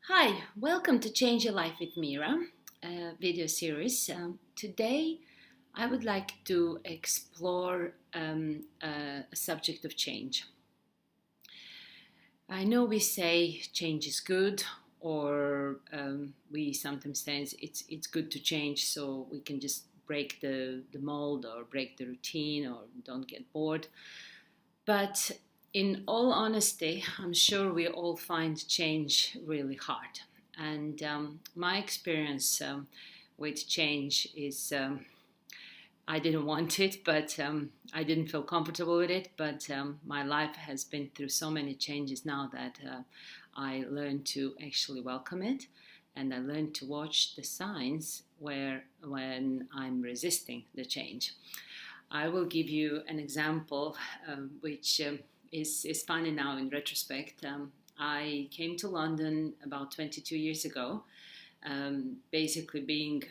Hi, welcome to Change Your Life with Mira video series. Today, I would like to explore a subject of change. I know we say change is good, or we sometimes say it's good to change so we can just break the mold or break the routine or don't get bored. But in all honesty, I'm sure we all find change really hard. And my experience with change is I didn't want it, but I didn't feel comfortable with it. But my life has been through so many changes now that I learned to actually welcome it. And I learned to watch the signs when I'm resisting the change. I will give you an example, which is funny now in retrospect. I came to London about 22 years ago, basically being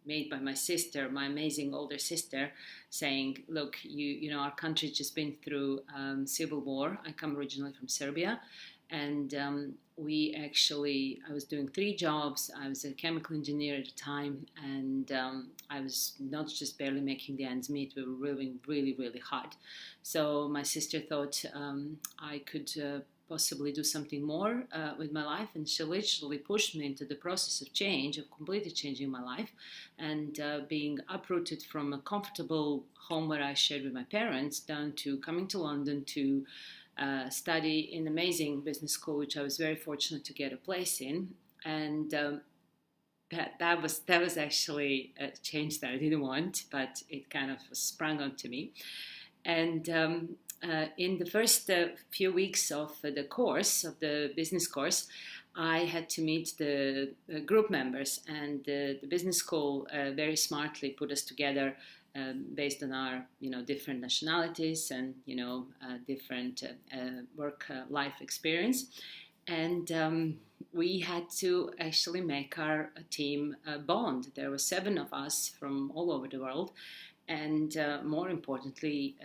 made by my sister, my amazing older sister, saying, "Look, you know, our country's just been through civil war. I come originally from Serbia, and I was doing three jobs. I was a chemical engineer at the time, and I was not just barely making the ends meet. We were really, really, really hard. So my sister thought I could possibly do something more with my life, and she literally pushed me into the process of change, of completely changing my life, and being uprooted from a comfortable home where I shared with my parents, down to coming to London to study in amazing business school, which I was very fortunate to get a place in, and that was actually a change that I didn't want, but it kind of sprung onto me. And in the first few weeks of the course, of the business course, I had to meet the group members, and the business school very smartly put us together based on our, different nationalities and, different work life experience. And we had to actually make our team bond. There were seven of us from all over the world, and more importantly,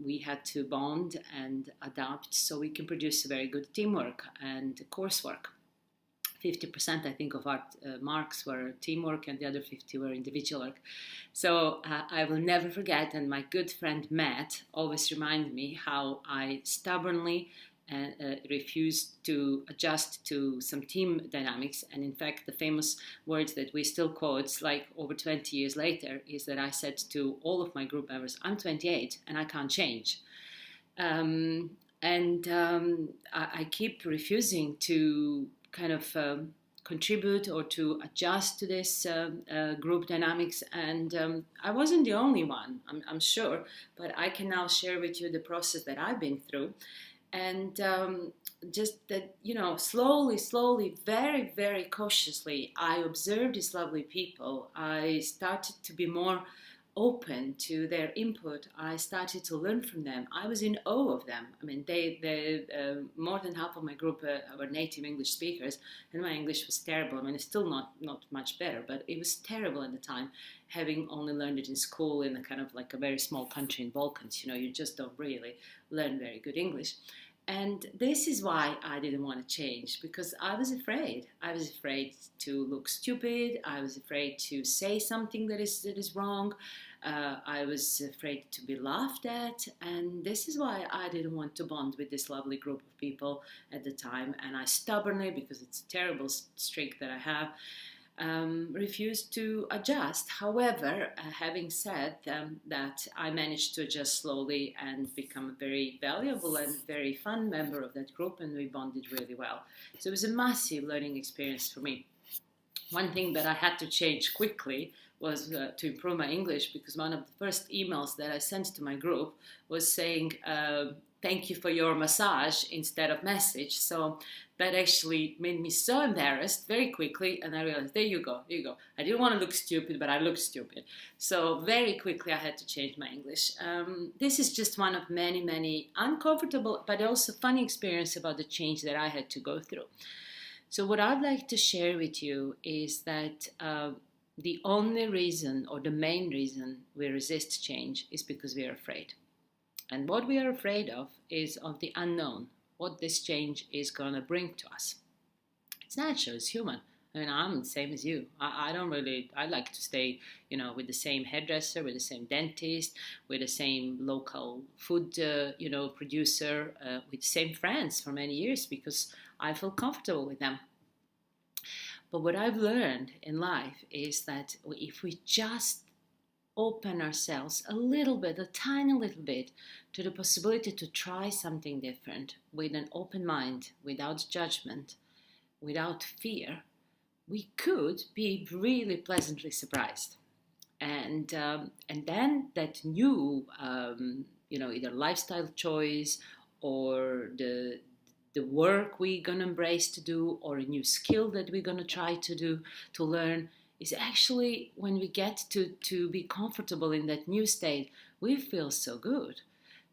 we had to bond and adapt so we can produce a very good teamwork and coursework. 50% I think of our marks were teamwork, and the other 50 were individual work. So I will never forget, and my good friend Matt always reminded me how I stubbornly refused to adjust to some team dynamics. And in fact, the famous words that we still quote, like over 20 years later, is that I said to all of my group members, "I'm 28 and I can't change." And I keep refusing to kind of contribute or to adjust to this group dynamics. And I wasn't the only one, I'm sure, but I can now share with you the process that I've been through. And just that, slowly, very, very cautiously, I observed these lovely people. I started to be more open to their input. I started to learn from them. I was in awe of them. I mean, they more than half of my group were native English speakers, and my English was terrible. I mean, it's still not much better, but it was terrible at the time, having only learned it in school in a kind of like a very small country in Balkans. You just don't really learn very good English. And this is why I didn't want to change, because I was afraid. I was afraid to look stupid. I was afraid to say something that is wrong. I was afraid to be laughed at. And this is why I didn't want to bond with this lovely group of people at the time. And I stubbornly, because it's a terrible streak that I have, refused to adjust. However, having said that, I managed to adjust slowly and become a very valuable and very fun member of that group, and we bonded really well. So it was a massive learning experience for me. One thing that I had to change quickly was to improve my English, because one of the first emails that I sent to my group was saying, "Thank you for your massage," instead of "message." So that actually made me so embarrassed very quickly, and I realized, there you go. I didn't want to look stupid, but I looked stupid. So very quickly I had to change my English. This is just one of many, many uncomfortable but also funny experiences about the change that I had to go through. So what I'd like to share with you is that the only reason, or the main reason, we resist change is because we are afraid. And what we are afraid of is of the unknown, what this change is going to bring to us. It's natural, it's human. I mean, I'm the same as you. I don't really, I like to stay, with the same hairdresser, with the same dentist, with the same local food, producer, with the same friends for many years because I feel comfortable with them. But what I've learned in life is that if we just open ourselves a little bit, a tiny little bit, to the possibility to try something different with an open mind, without judgment, without fear, we could be really pleasantly surprised. And then that new, either lifestyle choice or the work we're gonna embrace to do, or a new skill that we're gonna try to do, to learn, is actually when we get to be comfortable in that new state, we feel so good.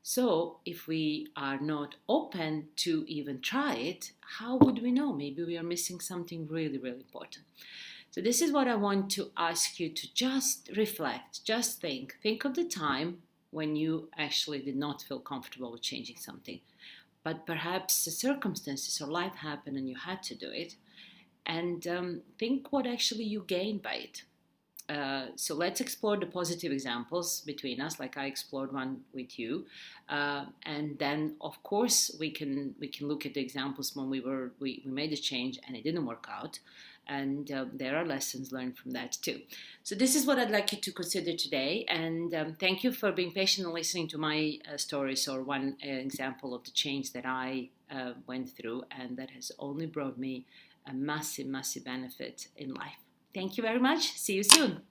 So if we are not open to even try it, how would we know? Maybe we are missing something really, really important. So this is what I want to ask you to just reflect, just think. Think of the time when you actually did not feel comfortable with changing something, but perhaps the circumstances or life happened and you had to do it. And think what actually you gained by it. So let's explore the positive examples between us, like I explored one with you, and then of course we can look at the examples when we made a change and it didn't work out, and there are lessons learned from that too. So this is what I'd like you to consider today, and thank you for being patient and listening to my stories, or one example of the change that I went through, and that has only brought me a massive, massive benefit in life. Thank you very much. See you soon.